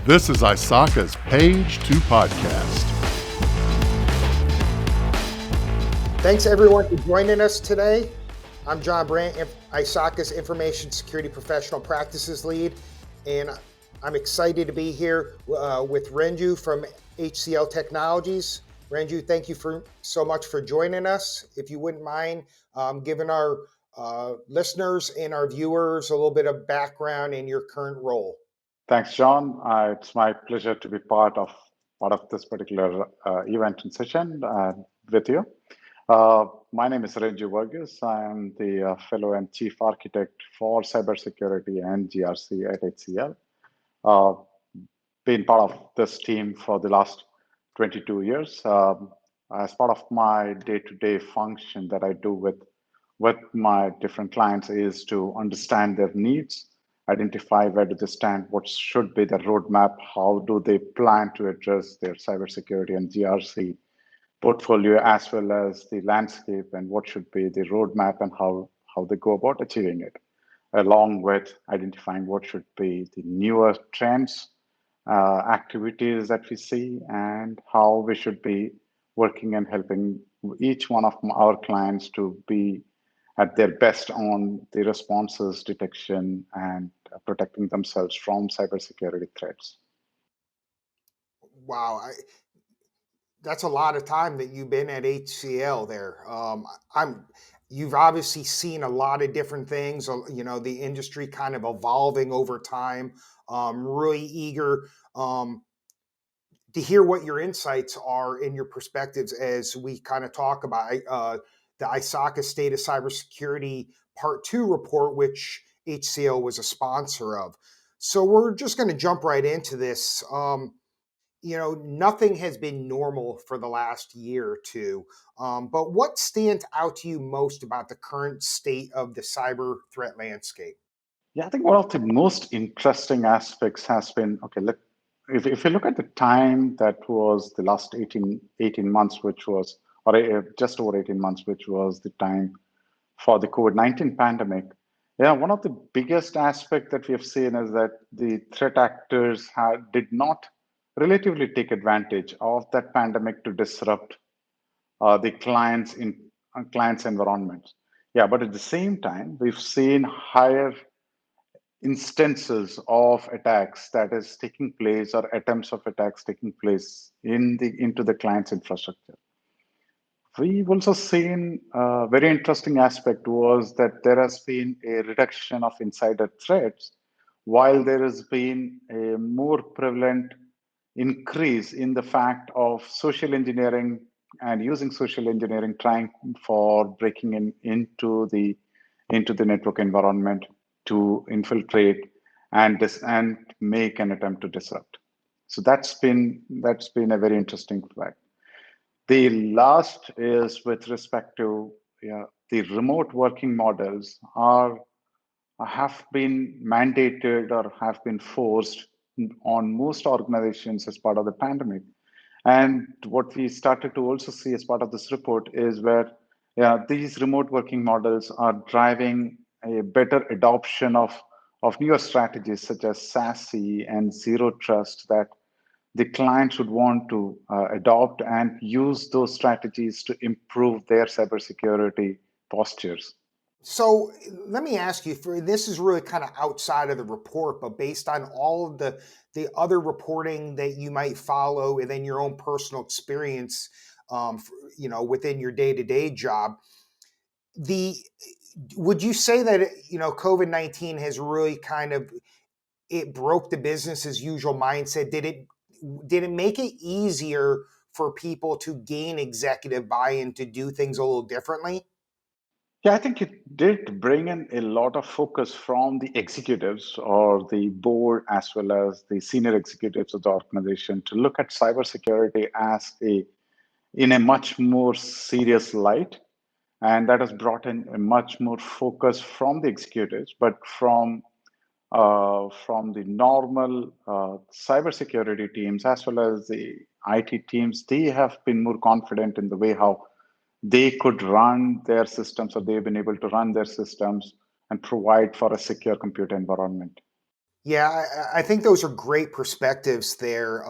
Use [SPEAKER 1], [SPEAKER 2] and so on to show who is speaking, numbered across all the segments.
[SPEAKER 1] This is ISACA's Page 2 podcast.
[SPEAKER 2] Thanks everyone for joining us today. I'm Jon Brandt, ISACA's Information Security Professional Practices Lead, and I'm excited to be here with Renju from HCL Technologies. Renju, thank you so much for joining us. If you wouldn't mind giving our listeners and our viewers a little bit of background in your current role.
[SPEAKER 3] Thanks, John. It's my pleasure to be part of this particular event and session with you. My name is Renju Varghese. I am the fellow and chief architect for cybersecurity and GRC at HCL. Been part of this team for the last 22 years. As part of my day-to-day function that I do with my different clients is to understand their needs, identify where do they stand, what should be the roadmap, how do they plan to address their cybersecurity and GRC portfolio, as well as the landscape and what should be the roadmap and how they go about achieving it, along with identifying what should be the newer trends, activities that we see, and how we should be working and helping each one of our clients to be at their best on the responses, detection, and protecting themselves from cybersecurity threats.
[SPEAKER 2] Wow, that's a lot of time that you've been at HCL there. You've obviously seen a lot of different things. You know, the industry kind of evolving over time. Really eager to hear what your insights are and your perspectives as we kind of talk about the ISACA State of Cybersecurity Part 2 report, which HCL was a sponsor of. So we're just going to jump right into this. You know, nothing has been normal for the last year or two. But what stands out to you most about the current state of the cyber threat landscape?
[SPEAKER 3] Yeah, I think one of the most interesting aspects has been, if you look at the time that was the last 18 months, which was, or just over 18 months, which was the time for the COVID-19 pandemic. Yeah, one of the biggest aspects that we have seen is that the threat actors did not relatively take advantage of that pandemic to disrupt the client's environments. Yeah, but at the same time, we've seen higher instances of attacks that is taking place, or attempts of attacks taking place into the client's infrastructure. We've also seen a very interesting aspect was that there has been a reduction of insider threats, while there has been a more prevalent increase in the fact of social engineering and using social engineering, trying for breaking into the network environment to infiltrate and make an attempt to disrupt. So that's been a very interesting fact. The last is with respect to the remote working models have been mandated or have been forced on most organizations as part of the pandemic. And what we started to also see as part of this report is where these remote working models are driving a better adoption of newer strategies such as SASE and Zero Trust that the clients would want to adopt and use those strategies to improve their cybersecurity postures.
[SPEAKER 2] So let me ask you, this is really kind of outside of the report, but based on all of the other reporting that you might follow and then your own personal experience, within your day-to-day job, would you say that, COVID-19 has really it broke the business as usual mindset? Did it make it easier for people to gain executive buy-in to do things a little differently?
[SPEAKER 3] Yeah, I think it did bring in a lot of focus from the executives or the board, as well as the senior executives of the organization, to look at cybersecurity in a much more serious light. And that has brought in a much more focus from the executives, but from the normal cybersecurity teams, as well as the IT teams, they have been more confident in the way how they could run their systems, or they've been able to run their systems and provide for a secure computer environment.
[SPEAKER 2] Yeah, I think those are great perspectives there.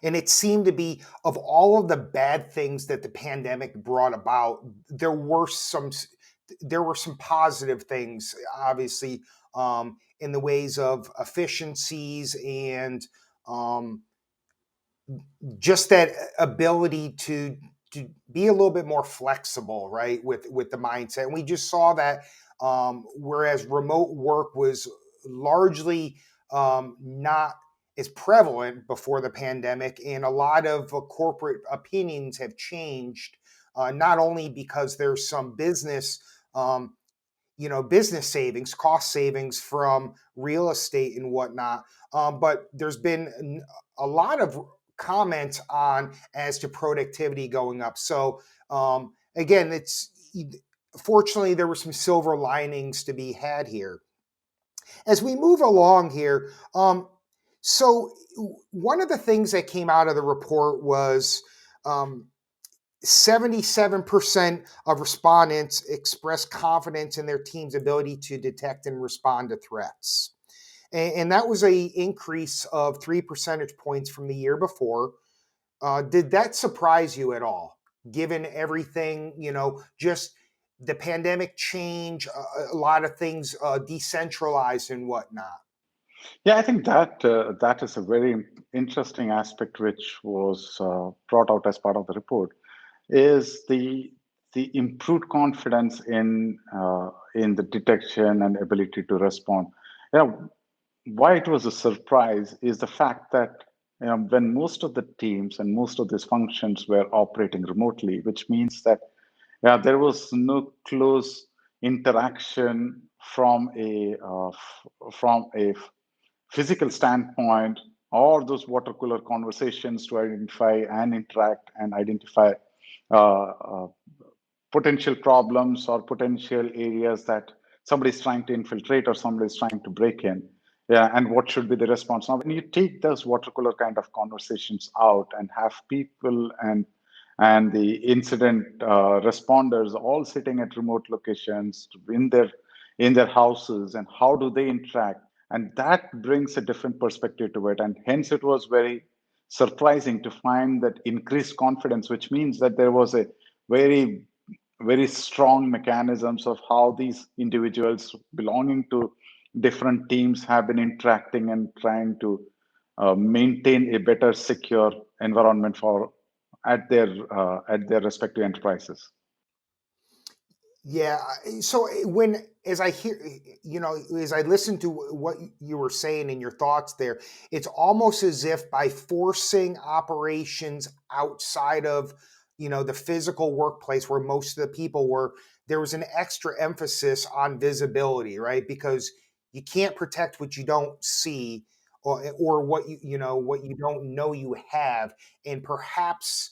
[SPEAKER 2] And it seemed to be, of all of the bad things that the pandemic brought about, there were some positive things, obviously, in the ways of efficiencies and um, just that ability to be a little bit more flexible, right, with the mindset. And we just saw that, whereas remote work was largely not as prevalent before the pandemic, and a lot of corporate opinions have changed, not only because there's some um, business savings, cost savings from real estate and whatnot. But there's been a lot of comments on as to productivity going up. So again, it's fortunately there were some silver linings to be had here. As we move along here, so one of the things that came out of the report was, 77% of respondents expressed confidence in their team's ability to detect and respond to threats. And that was a increase of 3 percentage points from the year before. Did that surprise you at all, given everything, just the pandemic change, a lot of things decentralized and whatnot?
[SPEAKER 3] Yeah, I think that that is a very interesting aspect which was brought out as part of the report is the improved confidence in the detection and ability to respond. Yeah, why it was a surprise is the fact that when most of the teams and most of these functions were operating remotely, which means that there was no close interaction from a physical standpoint, or those water cooler conversations to identify and interact and identify uh, uh, potential problems or potential areas that somebody's trying to infiltrate or somebody's trying to break in. Yeah, and what should be the response? Now, when you take those water cooler kind of conversations out and have people and the incident responders all sitting at remote locations in their houses, and how do they interact? And that brings a different perspective to it. And hence, it was very surprising to find that increased confidence, which means that there was a very very strong mechanisms of how these individuals belonging to different teams have been interacting and trying to maintain a better secure environment for at their respective enterprises.
[SPEAKER 2] Yeah. So as I hear, as I listen to what you were saying and your thoughts there, it's almost as if by forcing operations outside of, the physical workplace where most of the people were, there was an extra emphasis on visibility, right? Because you can't protect what you don't see, or what what you don't know you have. And perhaps,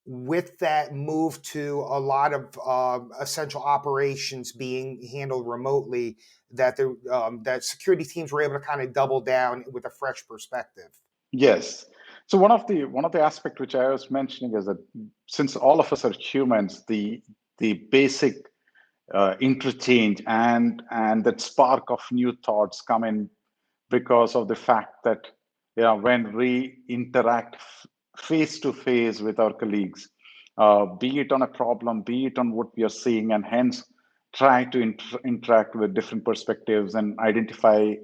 [SPEAKER 2] with that move to a lot of essential operations being handled remotely, that security teams were able to kind of double down with a fresh perspective.
[SPEAKER 3] Yes. So one of the aspect which I was mentioning is that since all of us are humans, the basic interchange and that spark of new thoughts come in because of the fact that when we interact face to face with our colleagues, be it on a problem, be it on what we are seeing, and hence try to interact with different perspectives and identify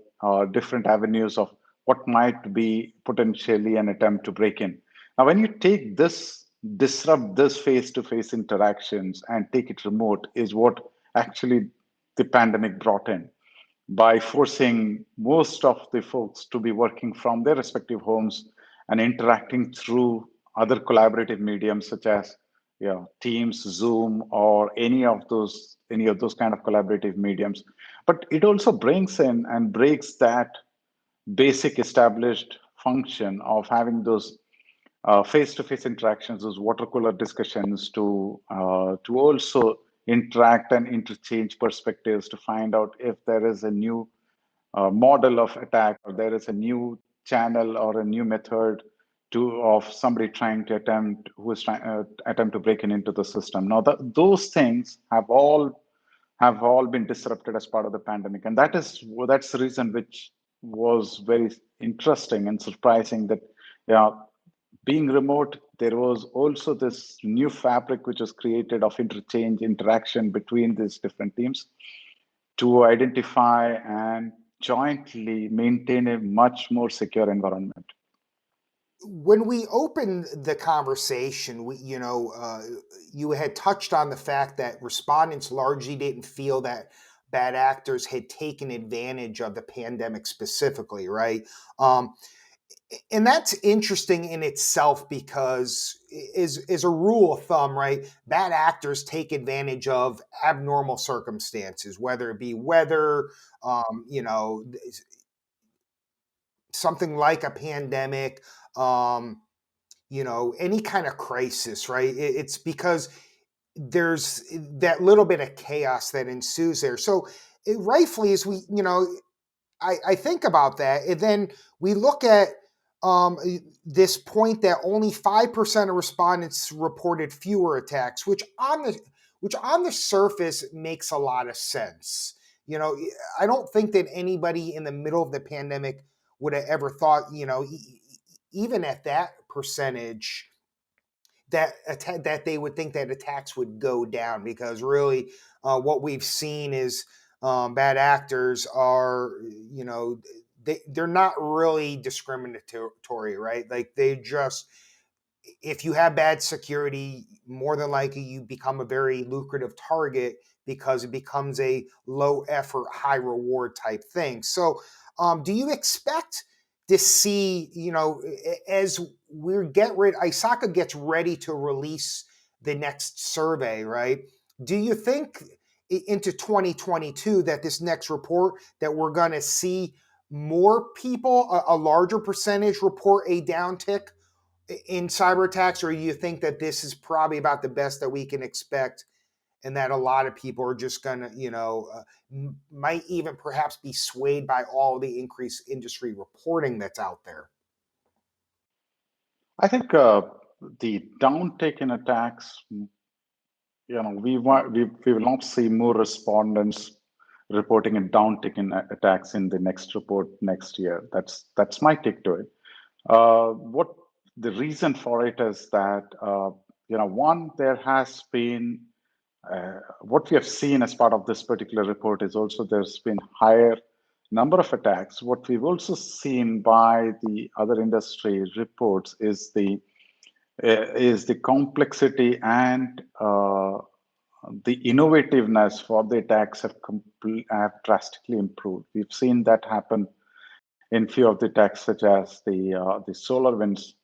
[SPEAKER 3] different avenues of what might be potentially an attempt to break in. Now, when you take this, disrupt this face to face interactions and take it remote, is what actually the pandemic brought in by forcing most of the folks to be working from their respective homes and interacting through other collaborative mediums such as Teams, Zoom, or any of those kind of collaborative mediums. But it also brings in and breaks that basic established function of having those face-to-face interactions, those water cooler discussions, to also interact and interchange perspectives to find out if there is a new model of attack, or there is a new channel or a new method of somebody trying to attempt to break in into the system. Now, those things have all been disrupted as part of the pandemic, and that's the reason which was very interesting and surprising that, yeah, being remote, there was also this new fabric which was created of interchange, interaction between these different teams to identify and jointly maintain a much more secure environment.
[SPEAKER 2] When we opened the conversation, you had touched on the fact that respondents largely didn't feel that bad actors had taken advantage of the pandemic specifically, right? Um, and that's interesting in itself because is a rule of thumb, right? Bad actors take advantage of abnormal circumstances, whether it be weather, um, you know, something like a pandemic, um, any kind of crisis, right? It's because there's that little bit of chaos that ensues there. So rightfully, as I think about that, and then we look at this point that only 5% of respondents reported fewer attacks, which on the surface makes a lot of sense. I don't think that anybody in the middle of the pandemic would have ever thought, even at that percentage, that they would think that attacks would go down, because really what we've seen is bad actors are, they're not really discriminatory, right? Like they just, if you have bad security, more than likely you become a very lucrative target because it becomes a low effort, high reward type thing. So, do you expect to see, as ISACA gets ready to release the next survey, right? Do you think into 2022 that this next report that we're going to see more people, a larger percentage report a downtick in cyber attacks, or you think that this is probably about the best that we can expect, and that a lot of people are just gonna, might even perhaps be swayed by all the increased industry reporting that's out there?
[SPEAKER 3] I think the downtake in attacks, we will not see more respondents reporting a downtick in attacks in the next report next year. That's my take to it. What the reason for it is that one, there has been what we have seen as part of this particular report is also there's been higher number of attacks. What we've also seen by the other industry reports is the complexity and the innovativeness for the attacks have drastically improved. We've seen that happen in few of the attacks, such as the SolarWinds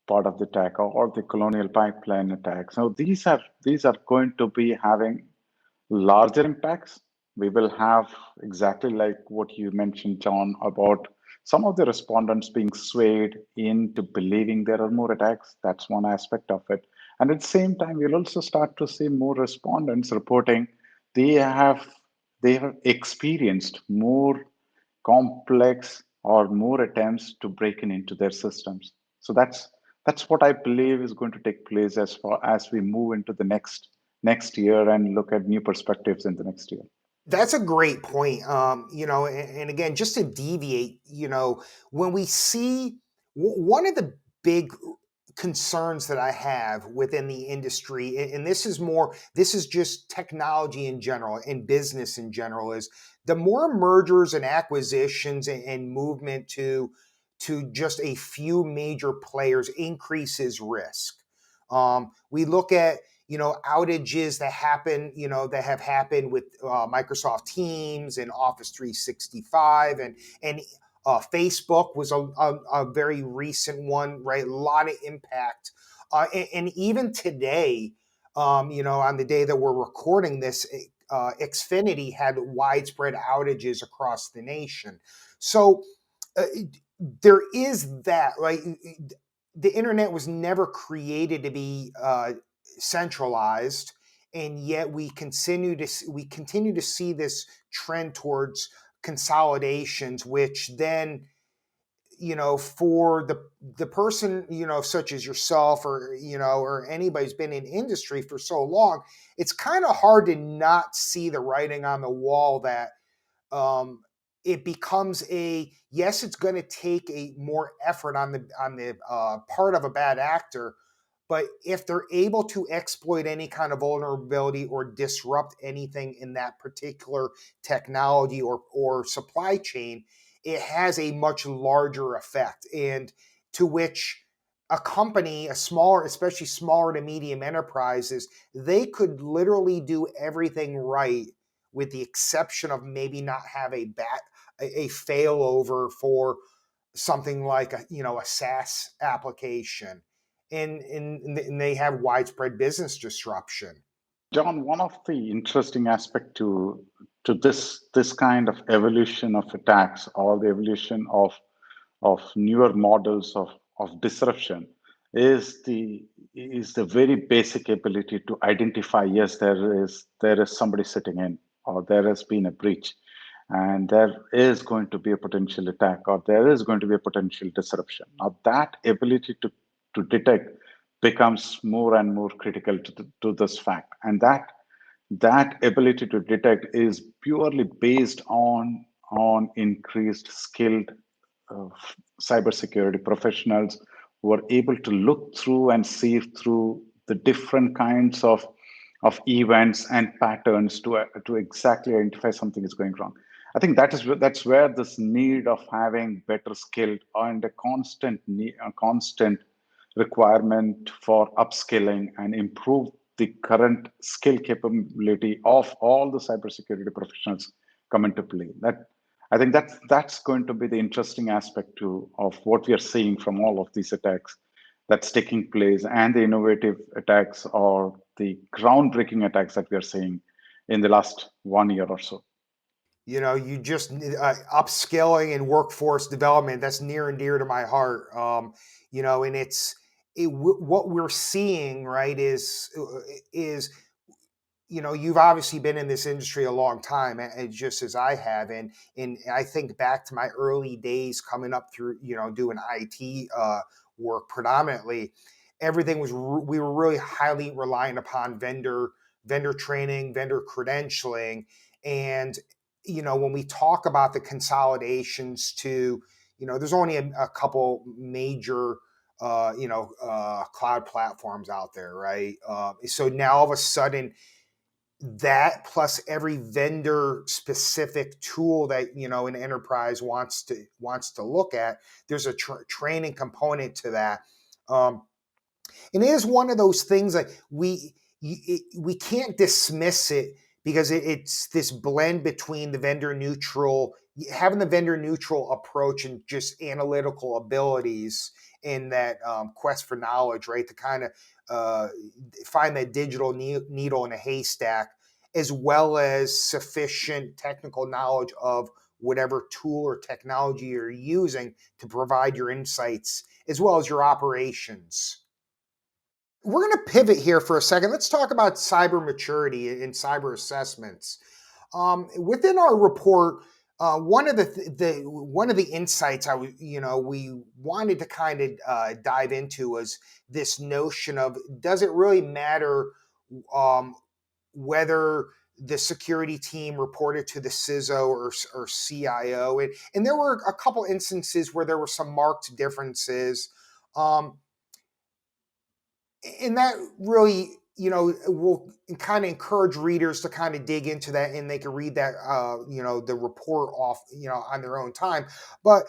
[SPEAKER 3] part of the attack, or the Colonial Pipeline attack. So these are going to be having larger impacts. We will have exactly like what you mentioned, John, about some of the respondents being swayed into believing there are more attacks. That's one aspect of it. And at the same time, we'll also start to see more respondents reporting they have experienced more complex or more attempts to break into their systems. So that's what I believe is going to take place as far as we move into the next year and look at new perspectives in the next year.
[SPEAKER 2] That's a great point. And again, just to deviate, when we see one of the big concerns that I have within the industry, and this is just technology in general and business in general, is the more mergers and acquisitions and movement to just a few major players increases risk. We look at outages that happen, that have happened with Microsoft Teams and Office 365, and Facebook was a very recent one, right? A lot of impact, and even today, on the day that we're recording this, Xfinity had widespread outages across the nation. So there is that, right? The internet was never created to be centralized, and yet we continue to see this trend towards consolidations, which then, for the person, such as yourself, or or anybody who's been in industry for so long, it's kind of hard to not see the writing on the wall that it becomes yes, it's going to take a more effort on the part of a bad actor, but if they're able to exploit any kind of vulnerability or disrupt anything in that particular technology or supply chain, it has a much larger effect. And to which a company, a smaller, especially smaller to medium enterprises, they could literally do everything right with the exception of maybe not have a failover for something like a SaaS application, and they have widespread business disruption.
[SPEAKER 3] John, one of the interesting aspect to this kind of evolution of attacks or the evolution of newer models of disruption is the very basic ability to identify, yes, there is somebody sitting in, or there has been a breach, and there is going to be a potential attack, or there is going to be a potential disruption. Now that ability to detect becomes more and more critical to this fact, and that ability to detect is purely based on increased skilled uh, cybersecurity professionals who are able to look through and sieve through the different kinds of events and patterns to exactly identify something is going wrong. I think that's where this need of having better skilled and a constant requirement for upskilling and improve the current skill capability of all the cybersecurity professionals come into play. That I think that's going to be the interesting aspect too of what we are seeing from all of these attacks that's taking place, and the innovative attacks or the groundbreaking attacks that we are seeing in the last 1 year or so.
[SPEAKER 2] You just upskilling and workforce development, that's near and dear to my heart. And what we're seeing, right, is you've obviously been in this industry a long time, and just as I have, and I think back to my early days coming up through, doing IT work predominantly. Everything we were really highly reliant upon vendor training, vendor credentialing, and when we talk about the consolidations to, there's only a couple major cloud platforms out there, right? So now all of a sudden, that plus every vendor specific tool that an enterprise wants to look at, there's a training component to that. And it is one of those things that we can't dismiss it, because it's this blend between the vendor neutral, having the vendor neutral approach and just analytical abilities in that quest for knowledge, right? To kind of find that digital needle in a haystack, as well as sufficient technical knowledge of whatever tool or technology you're using to provide your insights, as well as your operations. We're going to pivot here for a second. Let's talk about cyber maturity and cyber assessments. Within our report, one of the insights we wanted to kind of dive into was this notion of, does it really matter whether the security team reported to the CISO or CIO? And there were a couple instances where there were some marked differences. And that really, will kind of encourage readers to kind of dig into that, and they can read that, the report off, on their own time. But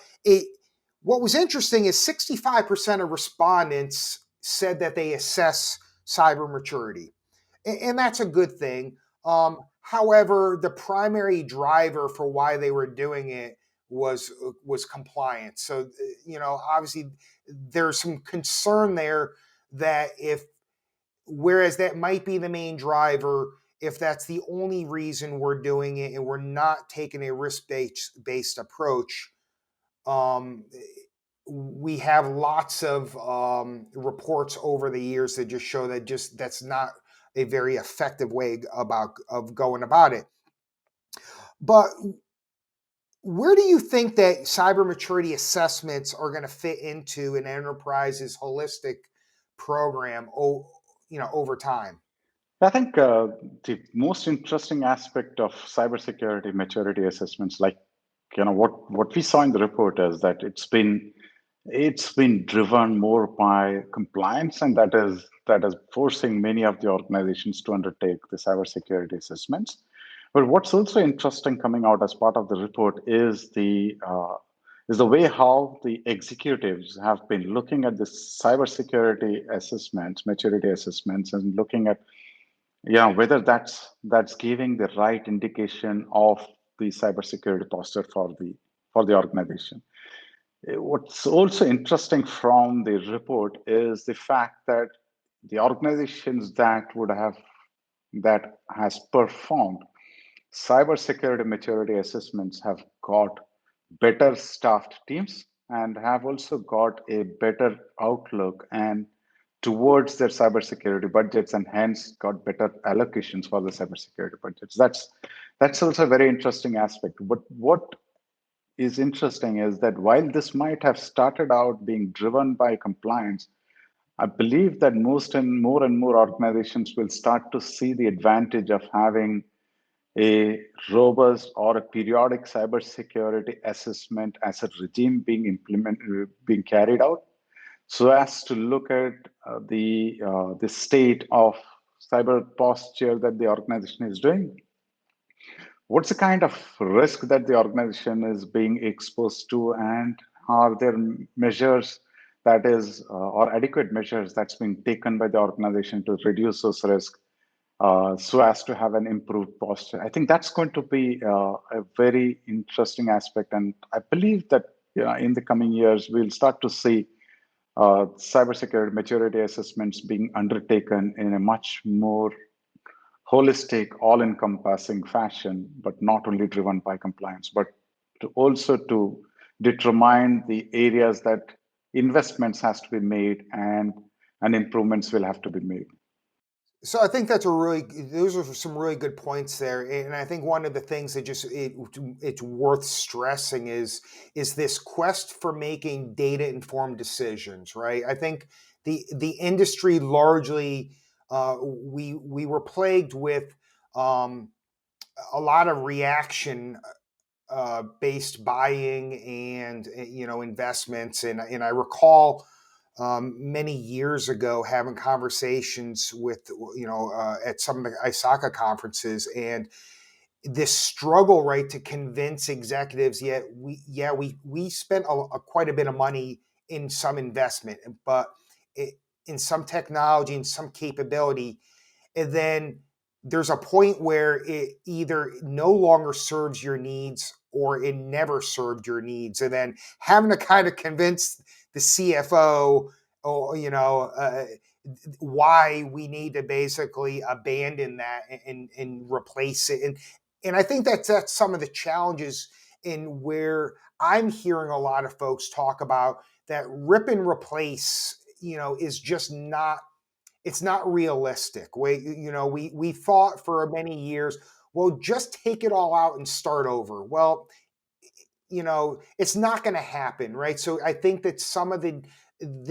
[SPEAKER 2] what was interesting is 65% of respondents said that they assess cyber maturity, and that's a good thing. However, the primary driver for why they were doing it was compliance. So, obviously, there's some concern there that whereas that might be the main driver, if that's the only reason we're doing it and we're not taking a risk-based approach, um, we have lots of reports over the years that just show that that's not a very effective way of going about it. But where do you think that cyber maturity assessments are going to fit into an enterprise's holistic program, over time?
[SPEAKER 3] I think the most interesting aspect of cybersecurity maturity assessments, like what we saw in the report is that it's been driven more by compliance, and that is forcing many of the organizations to undertake the cybersecurity assessments. But what's also interesting coming out as part of the report is the way how the executives have been looking at the cybersecurity assessments, maturity assessments, and looking at whether that's giving the right indication of the cybersecurity posture for the organization. What's also interesting from the report is the fact that the organizations that has performed cybersecurity maturity assessments have got better staffed teams and have also got a better outlook and towards their cybersecurity budgets, and hence got better allocations for the cybersecurity budgets. That's also a very interesting aspect. But what is interesting is that while this might have started out being driven by compliance, I believe that and more organizations will start to see the advantage of having a robust or a periodic cybersecurity assessment as a regime being carried out, so as to look at the state of cyber posture that the organization is doing. What's the kind of risk that the organization is being exposed to, and are there measures or adequate measures that's being taken by the organization to reduce those risks, so as to have an improved posture? I think that's going to be a very interesting aspect, and I believe that in the coming years we'll start to see cybersecurity maturity assessments being undertaken in a much more holistic, all-encompassing fashion, but not only driven by compliance, but to determine the areas that investments has to be made and improvements will have to be made.
[SPEAKER 2] So I think those are some really good points there, and I think one of the things that it's worth stressing is this quest for making data informed decisions, right? I think the industry largely we were plagued with a lot of reaction based buying and investments, and I recall many years ago having conversations with at some of the ISACA conferences, and this struggle, right, to convince executives. Yet we spent quite a bit of money in some investment, but in some technology and some capability, and then there's a point where it either no longer serves your needs or it never served your needs, and then having to kind of convince the CFO, why we need to basically abandon that and replace it. And I think that's some of the challenges in where I'm hearing a lot of folks talk about that rip and replace, is just not, it's not realistic. We thought for many years, well, just take it all out and start over. Well, it's not going to happen, right? So I think that some of the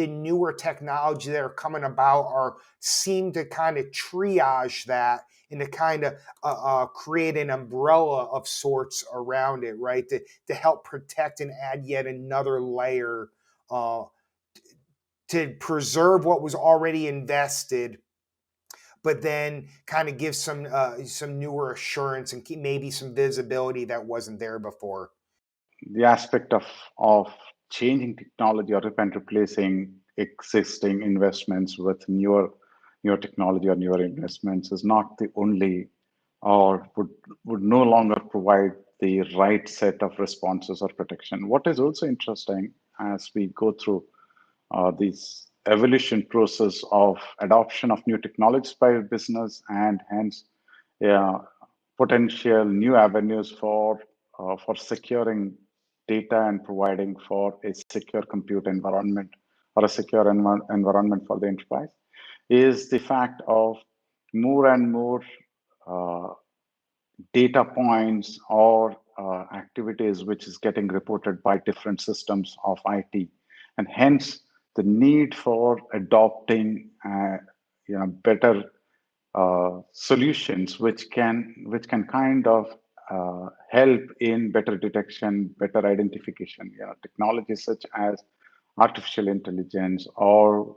[SPEAKER 2] newer technology that are coming about seem to kind of triage that and to kind of create an umbrella of sorts around it, right? To help protect and add yet another layer to preserve what was already invested, but then kind of give some newer assurance and maybe some visibility that wasn't there before.
[SPEAKER 3] The aspect of changing technology or replacing existing investments with newer technology or newer investments is not the only, or would no longer provide the right set of responses or protection. What is also interesting as we go through this evolution process of adoption of new technologies by business, and hence potential new avenues for securing data and providing for a secure compute environment or a secure environment for the enterprise, is the fact of more and more data points or activities which is getting reported by different systems of IT, and hence the need for adopting better solutions which can kind of help in better detection, better identification. Technologies such as artificial intelligence, or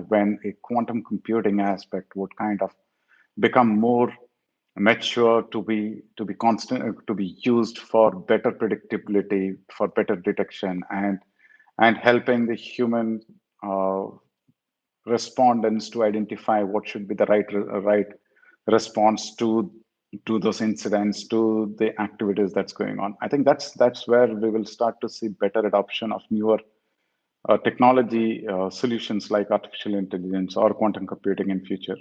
[SPEAKER 3] when a quantum computing aspect would kind of become more mature to be constant to be used for better predictability, for better detection, and helping the human uh, respondents to identify what should be the right response to those incidents, to the activities that's going on. I think that's where we will start to see better adoption of newer technology solutions like artificial intelligence or quantum computing in future.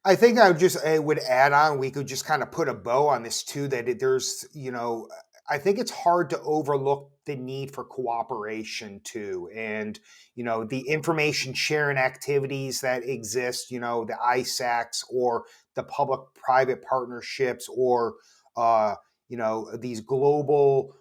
[SPEAKER 2] I think I would add on. We could just kind of put a bow on this too. That there's, I think it's hard to overlook the need for cooperation too, and the information sharing activities that exist. The ISACs or the public-private partnerships, or these global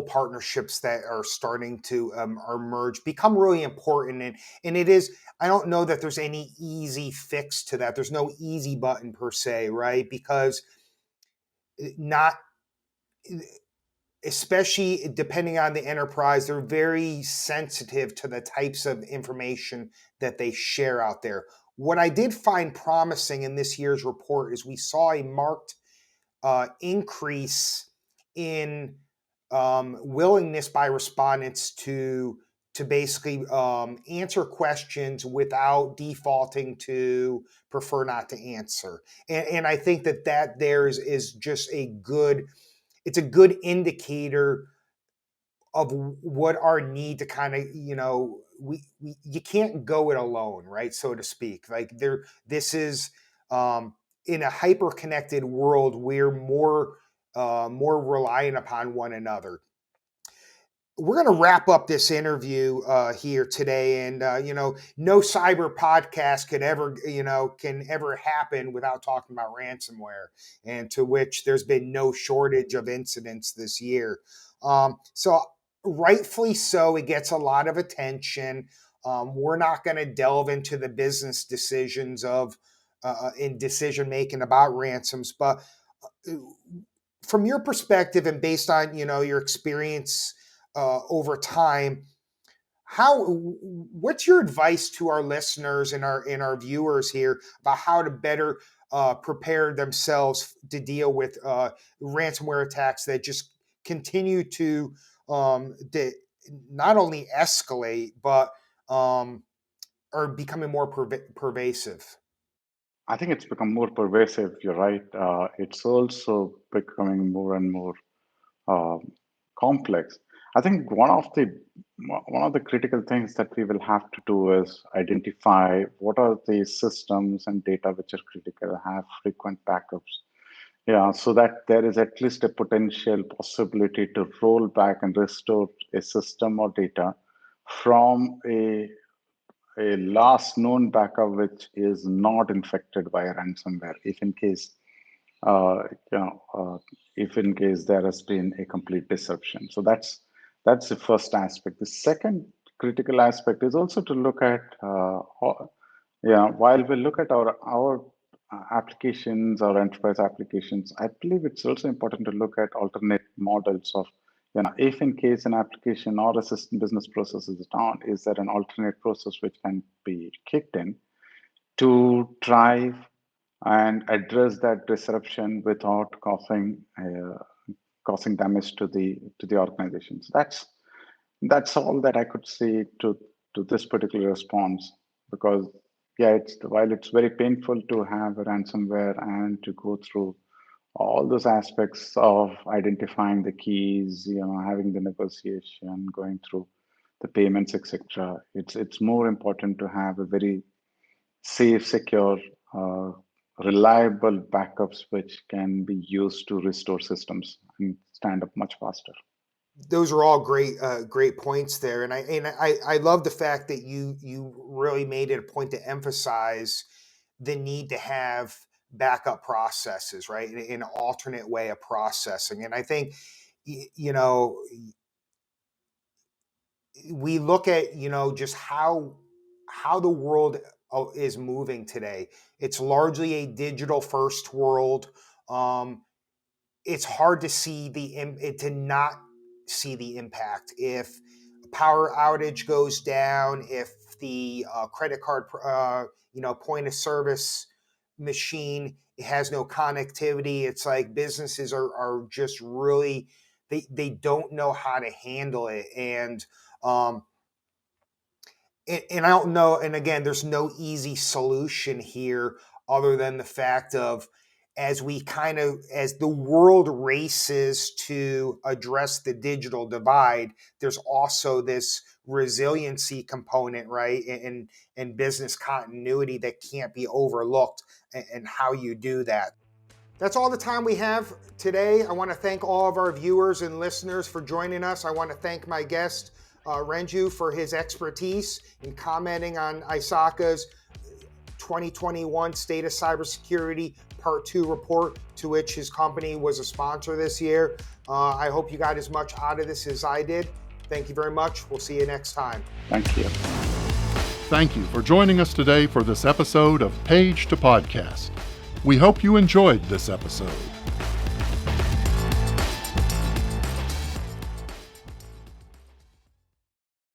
[SPEAKER 2] partnerships that are starting to emerge become really important, and it is, I don't know that there's any easy fix to that. There's no easy button per se, right? Because not, especially depending on the enterprise, they're very sensitive to the types of information that they share out there. What I did find promising in this year's report is we saw a marked increase in willingness by respondents to basically answer questions without defaulting to prefer not to answer. And I think that there is just it's a good indicator of what our need to kind of, we you can't go it alone, right, so to speak. Like, this is, in a hyper connected world, we're more reliant upon one another. We're going to wrap up this interview here today, and no cyber podcast can ever happen without talking about ransomware, and to which there's been no shortage of incidents this year. So rightfully so, it gets a lot of attention. We're not going to delve into the business decisions of in decision making about ransoms, but from your perspective and based on your experience over time, what's your advice to our listeners and our viewers here about how to better prepare themselves to deal with ransomware attacks that just continue to not only escalate but are becoming more pervasive?
[SPEAKER 3] I think it's become more pervasive. You're right. It's also becoming more and more uh, complex. I think one of the critical things that we will have to do is identify what are the systems and data which are critical, have frequent backups. Yeah, so that there is at least a potential possibility to roll back and restore a system or data from a last known backup which is not infected by a ransomware, if in case uh, you know, if in case there has been a complete disruption. So that's the first aspect. The second critical aspect is also to look at, while we look at our applications or enterprise applications, I believe it's also important to look at alternate models of, if in case an application or a system business process is down, is there an alternate process which can be kicked in to drive and address that disruption without causing damage to the organizations. That's all that I could say to this particular response. Because while it's very painful to have a ransomware and to go through all those aspects of identifying the keys, having the negotiation, going through the payments, etc. It's more important to have a very safe, secure, uh, reliable backups which can be used to restore systems and stand up much faster.
[SPEAKER 2] Those are all great points there, and I love the fact that you really made it a point to emphasize the need to have backup processes, right? An alternate way of processing. And I think, you know, we look at, just how the world is moving today. It's largely a digital first world. It's hard to see to not see the impact. If a power outage goes down, if the credit card, point of service machine has no connectivity, it's like businesses are just really, they don't know how to handle it. And I don't know. And again, there's no easy solution here other than the fact of, as the world races to address the digital divide, there's also this resiliency component, right? And business continuity that can't be overlooked, and how you do that. That's all the time we have today. I want to thank all of our viewers and listeners for joining us. I want to thank my guest, Renju, for his expertise in commenting on ISACA's 2021 State of Cybersecurity Part 2 report, to which his company was a sponsor this year. I hope you got as much out of this as I did. Thank you very much. We'll see you next time.
[SPEAKER 3] Thank you.
[SPEAKER 1] Thank you for joining us today for this episode of Page to Podcast. We hope you enjoyed this episode.